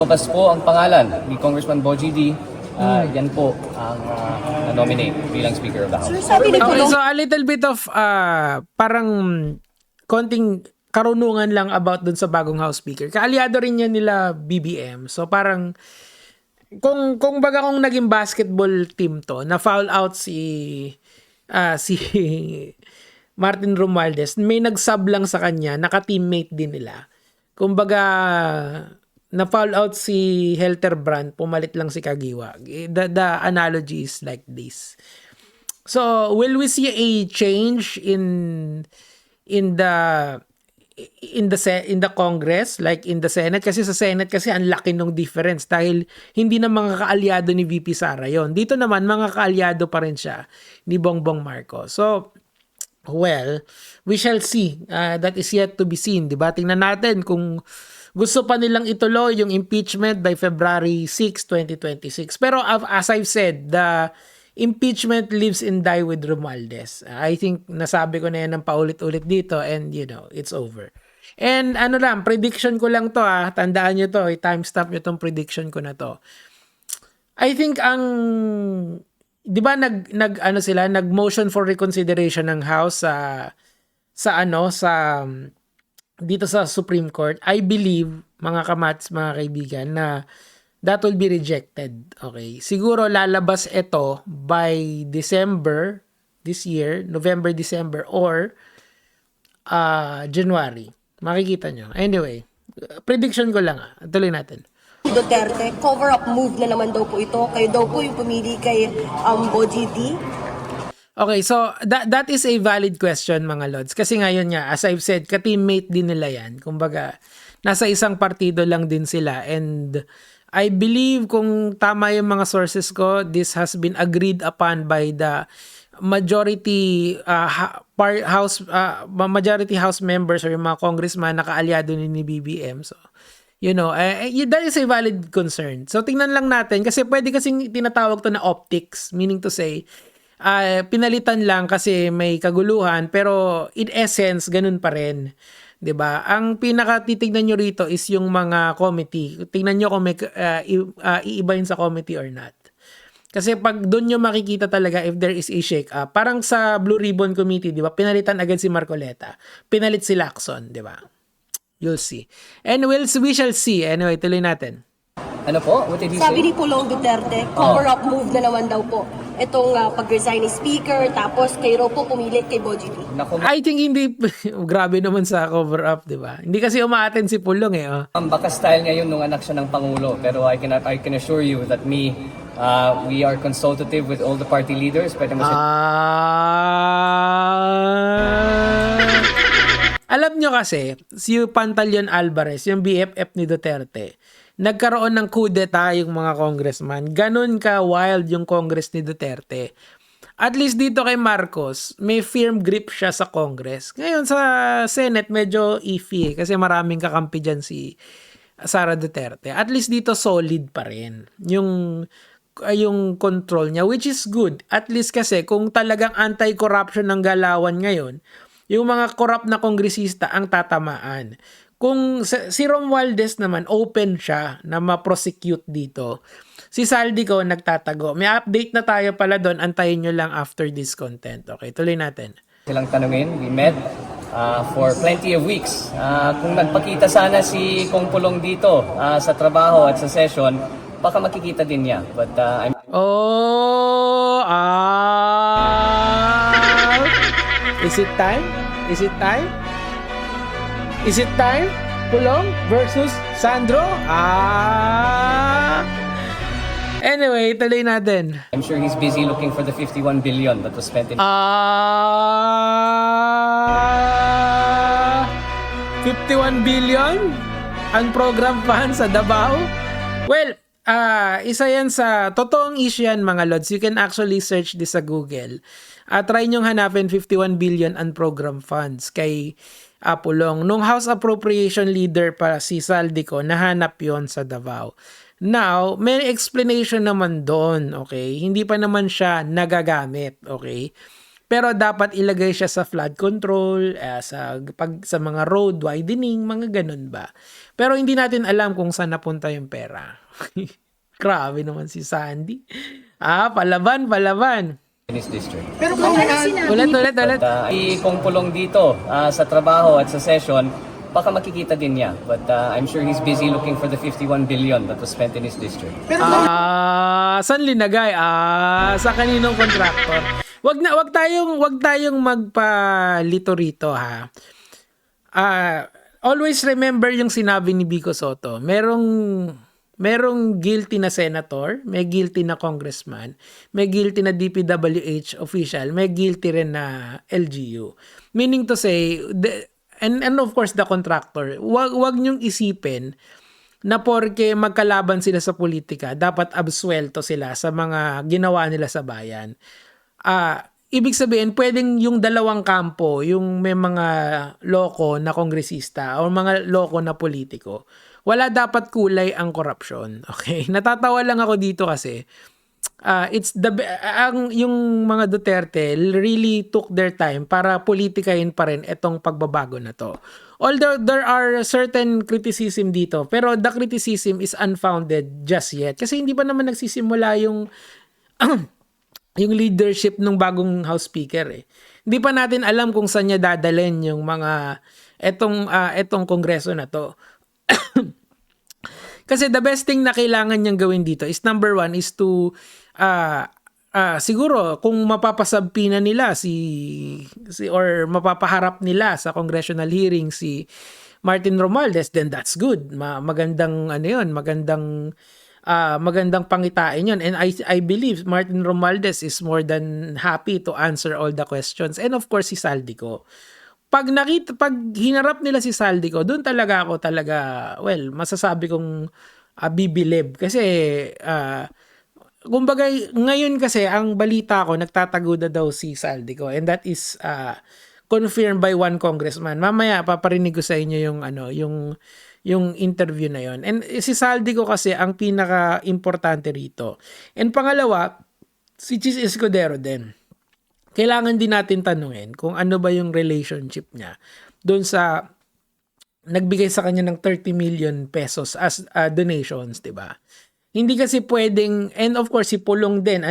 Lumabas po ang pangalan ni Congressman Bogie D. Yan po ang na-nominate bilang Speaker of the House. Okay, so a little bit of parang konting karunungan lang about dun sa bagong House Speaker. Kaalyado rin yan nila BBM. So parang kung baga kung naging basketball team to, na foul out si Martin Romualdez, may nag-sub lang sa kanya, naka-teammate din nila. Kumbaga na-foul out si Helterbrand, pumalit lang si Kagiwa. The analogy is like this. So, will we see a change in the Congress, like in the Senate? Kasi sa Senate kasi ang laki ng difference dahil hindi na mga kaalyado ni VP Sara yon. Dito naman mga kaalyado pa rin siya ni Bongbong Marcos. So, well, we shall see. That is yet to be seen. Diba? Tingnan natin kung gusto pa nilang ituloy yung impeachment by February 6, 2026. Pero as I've said, the impeachment lives and die with Romualdez. I think nasabi ko na yan ng paulit-ulit dito and it's over. And prediction ko lang to tandaan nyo to, timestamp nyo tong prediction ko na to. I think di ba nag-motion for reconsideration ng House dito sa Supreme Court. I believe, mga kamats, mga kaibigan, na that will be rejected. Okay. Siguro lalabas ito by December this year, November, December, or January. Makikita nyo. Anyway, prediction ko lang. Tuloy natin. Duterte, cover-up move na naman daw po ito. Kayo daw po yung pumili kay Bogie D. Okay, so that is a valid question, mga Lods. Kasi ngayon nga, as I've said, ka-teammate din nila yan. Kumbaga, nasa isang partido lang din sila. And I believe kung tama yung mga sources ko, this has been agreed upon by the majority house members or yung mga congressman na kaalyado ni BBM. So, that is a valid concern. So, tingnan lang natin. Kasi pwede kasing tinatawag to na optics. Meaning to say, pinalitan lang kasi may kaguluhan, pero in essence, ganun pa rin. 'Di ba? Ang pinakatitignan nyo rito is yung mga committee. Tingnan nyo kung may iibahin sa committee or not. Kasi pag doon nyo makikita talaga if there is a shake-up, parang sa Blue Ribbon Committee, 'di ba? Pinalitan agad si Marcoleta. Pinalit si Lacson, 'di ba? You'll see. And we shall see. Anyway, tuloy natin. Ano po? What did you Sabi say? ni Pulong Duterte, cover-up move na naman daw po. Itong pag-resign ni Speaker, tapos kayo raw po pumilit kay Bogie D. I think hindi, grabe naman sa cover-up, di ba? Hindi kasi umaattend si Pulong Baka style niya yun nung anak siya ng Pangulo. Pero I can assure you that we are consultative with all the party leaders. Pwede mo Alam nyo kasi, si Pantaleon Alvarez, yung BFF ni Duterte, nagkaroon ng coup d'etat yung mga congressman. Ganun ka wild yung Congress ni Duterte. At least dito kay Marcos, may firm grip siya sa Congress. Ngayon sa Senate, medyo iffy kasi maraming kakampi dyan si Sara Duterte. At least dito solid pa rin yung control niya, which is good. At least kasi kung talagang anti-corruption ng galawan ngayon, yung mga corrupt na kongresista ang tatamaan. Kung si Romualdez naman, open siya na ma-prosecute dito. Si Saldico nagtatago. May update na tayo pala doon. Antayin nyo lang after this content. Okay, tuloy natin. silang tanungin. We met for plenty of weeks. Kung nagpakita sana si Kong Pulong dito sa trabaho at sa session, baka makikita din niya. But I'm Is it time? Is it time? Is it time? Pulong versus Sandro? Anyway, tuloy natin. I'm sure he's busy looking for the 51 billion that was spent in 51 billion ang program fund sa Davao? Well, isa yan sa totoong issue yan, mga lods. You can actually search this sa Google. Try nyong hanapin 51 billion ang program funds kay Pulong. Nung House Appropriation Leader pa si Saldico, nahanap yon sa Davao. Now, may explanation naman doon, okay? Hindi pa naman siya nagagamit, okay? Pero dapat ilagay siya sa flood control, sa mga road widening, mga ganun ba. Pero hindi natin alam kung saan napunta yung pera. Grabe naman si Sandy. Palaban. in his district. Pero kung Ulit. Kung pulong dito sa trabaho at sa session, baka makikita din niya. But I'm sure he's busy looking for the 51 billion that was spent in his district. Saan linagay? Sa kaninong contractor? Wag tayong magpalito rito, ha. Always remember yung sinabi ni Vico Soto. Merong guilty na senator, may guilty na congressman, may guilty na DPWH official, may guilty rin na LGU. Meaning to say, and of course the contractor, wag niyong isipin na porke magkalaban sila sa politika, dapat absuelto sila sa mga ginawa nila sa bayan. Ibig sabihin, pwedeng yung dalawang kampo, yung may mga loko na kongresista o mga loko na politiko, wala dapat kulay ang korupsyon. Okay? Natatawa lang ako dito kasi yung mga Duterte really took their time para politikahin pa rin itong pagbabago na to. Although there are certain criticism dito, pero the criticism is unfounded just yet. Kasi hindi pa naman nagsisimula yung yung leadership ng bagong House Speaker eh. Hindi pa natin alam kung saan niya dadalhin yung mga etong kongreso na to. Kasi the best thing na kailangan niyang gawin dito is number one is to siguro kung mapapasabpina nila or mapapaharap nila sa congressional hearing si Martin Romualdez, then that's good. Magandang magandang pangitain yun. And I believe Martin Romualdez is more than happy to answer all the questions. And of course, si Saldico. Pag hinarap nila si Saldico, doon talaga masasabi kong bibilib. Kasi, kumbaga, ngayon kasi, ang balita ko, nagtatago na daw si Saldico. And that is confirmed by one congressman. Mamaya, paparinig ko sa inyo yung interview na yon. And si Saldico kasi ang pinaka-importante rito. And pangalawa, si Chis Escudero din. Kailangan din natin tanungin kung ano ba yung relationship niya doon sa nagbigay sa kanya ng 30 million pesos as donations, 'di ba? Hindi kasi pwedeng, and of course si Pulong din,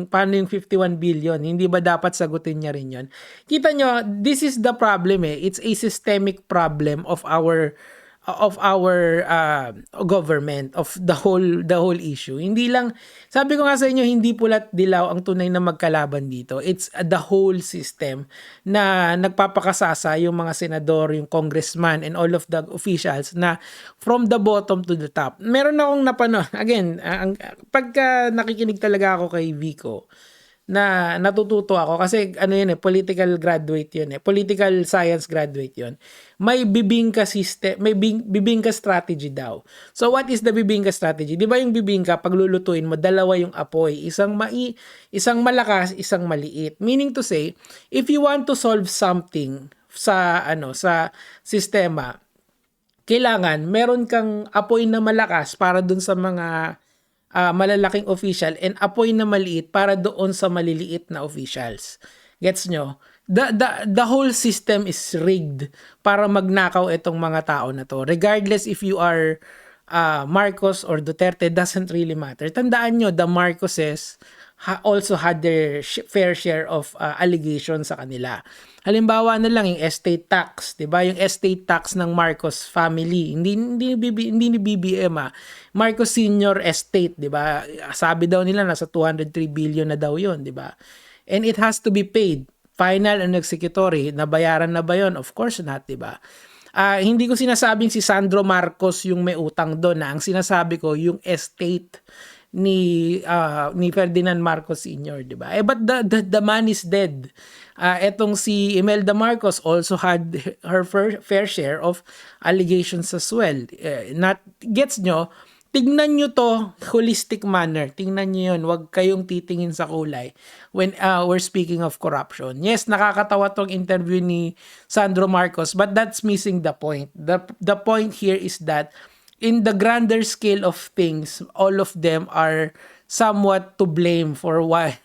paano yung 51 billion? Hindi ba dapat sagutin niya rin 'yon? Kita nyo, this is the problem eh. It's a systemic problem of our government, of the whole issue. Hindi lang, sabi ko nga sa inyo, hindi pulat dilaw ang tunay na magkalaban dito. It's the whole system na nagpapakasasa yung mga senador, yung congressman, and all of the officials na from the bottom to the top. Meron akong napanood, again, pagka nakikinig talaga ako kay Vico, na natututo ako kasi political graduate yun political science graduate yun. May bibingka system, may bibingka strategy daw. So what is the bibingka strategy? 'Di ba yung bibingka paglulutuin mo, dalawa yung apoy, isang malakas, isang maliit. Meaning to say, if you want to solve something sa sistema, kailangan meron kang apoy na malakas para dun sa mga malalaking official and apoy na maliit para doon sa maliliit na officials. Gets nyo? The whole system is rigged para magnakaw itong mga tao na to. Regardless if you are Marcos or Duterte, doesn't really matter. Tandaan nyo, the Marcoses also had their fair share of allegations sa kanila. Halimbawa na lang yung estate tax, 'di ba? Yung estate tax ng Marcos family, hindi ni BBM Marcos Senior Estate, 'di ba? Sabi daw nila nasa 203 billion na daw 'yon, 'di ba? And it has to be paid. Final and executory, nabayaran na ba 'yon? Of course not, 'di ba? Hindi ko sinasabing si Sandro Marcos yung may utang doon. Ang sinasabi ko yung estate ni Ferdinand Marcos Sr., 'di ba? But the man is dead. Etong si Imelda Marcos also had her fair share of allegations as well. Gets nyo? Tignan nyo to holistic manner. Tingnan nyo yun. Huwag kayong titingin sa kulay when we're speaking of corruption. Yes, nakakatawa tong interview ni Sandro Marcos, but that's missing the point. The point here is that in the grander scale of things, all of them are somewhat to blame for why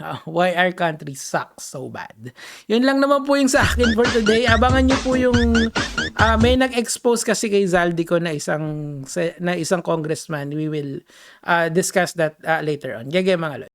our country sucks so bad. Yun lang naman po yung sa akin for today. Abangan nyo po yung may nag-expose kasi kay Zaldico na isang congressman. We will discuss that later on. Gege mga lods.